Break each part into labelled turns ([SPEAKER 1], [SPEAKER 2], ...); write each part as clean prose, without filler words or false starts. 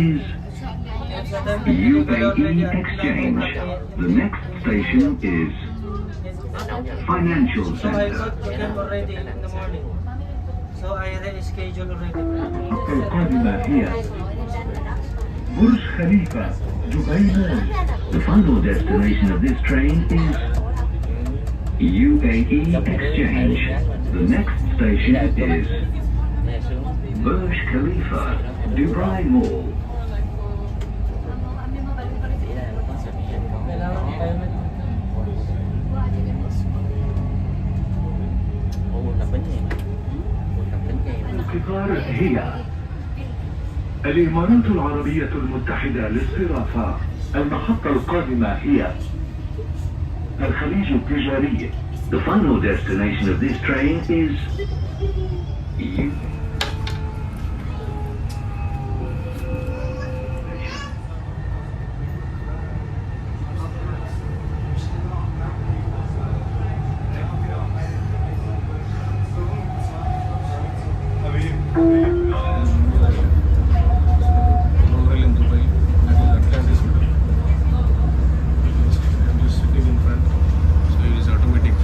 [SPEAKER 1] is UAE Exchange. The next station is Financial
[SPEAKER 2] So I
[SPEAKER 1] Center.
[SPEAKER 2] got to them already in the morning. So I rescheduled already.
[SPEAKER 1] القادمة هي برج خليفة دبي مول. The final destination of this train is UAE Exchange. The next station is Burj Khalifa, Dubai Mall. القطار هي الإمارات العربية المتحدة للصرافة. المحطة القادمة هي الخليج التجاري. The final destination of this train is
[SPEAKER 3] Monorail in Dubai, that is Atlantis. I'm just sitting in front, so it is automatic.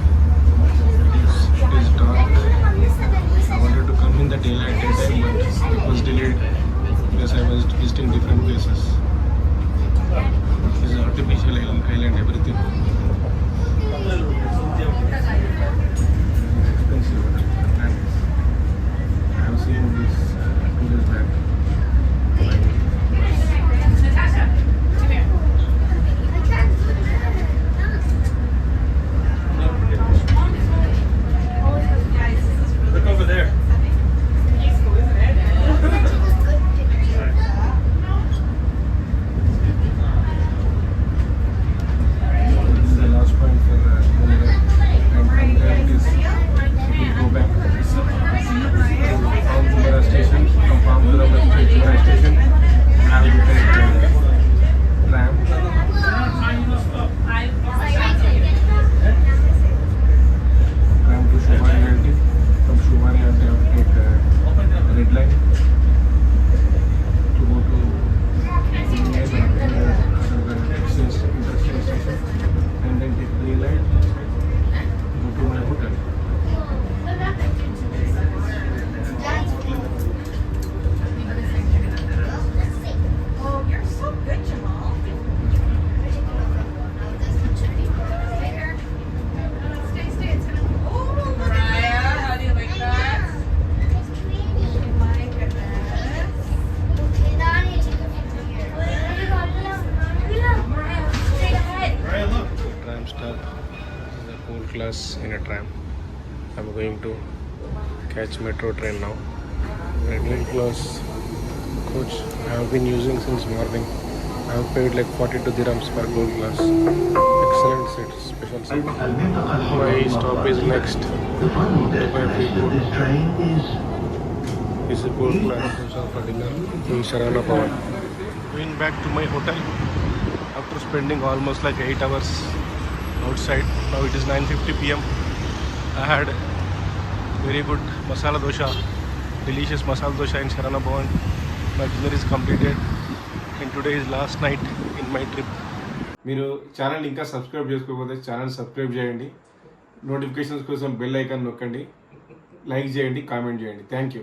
[SPEAKER 3] It is dark. I wanted to come in the daytime, but it was delayed because I was visiting different places. This is artificial island, everything. Expensive Atlantis. I have seen this 2 days back.
[SPEAKER 2] Look over there.
[SPEAKER 3] This is the last point for Monorail. And from there it is, we go back to Palm Jumeirah station. From Palm Jumeirah station, I have to take Tram. Tram to Shumari. From Shumari, I have to take Red Line to go to interchange station, and then take Green Line go to my hotel.
[SPEAKER 4] Oh, you're so good, Jamal. Stay. It's gonna. Oh, Mariah, how do you like that? My goodness. Mariah, stay ahead.
[SPEAKER 3] Tram stop. This is a cool class in a tram. I'm going to catch metro train now. Middle class coach I have been using since morning. I have paid like 42 dirhams per gold class. Excellent seat, special seat. My stop is next.
[SPEAKER 1] The final destination of this train is
[SPEAKER 3] This is gold class for dinner in Sharana Bhavan. Going back to my hotel after spending almost like 8 hours outside. Now it is 9:50 p.m. I had very good masala dosha, delicious masala dosha in Sharana Bhavan. My dinner is completed and today is last night in my trip. మీరు channel ఇంకా subscribe చేసుకోకపోతే channel subscribe చేయండి, notifications కోసం bell icon నొక్కండి, like చేయండి, comment చేయండి. Thank you.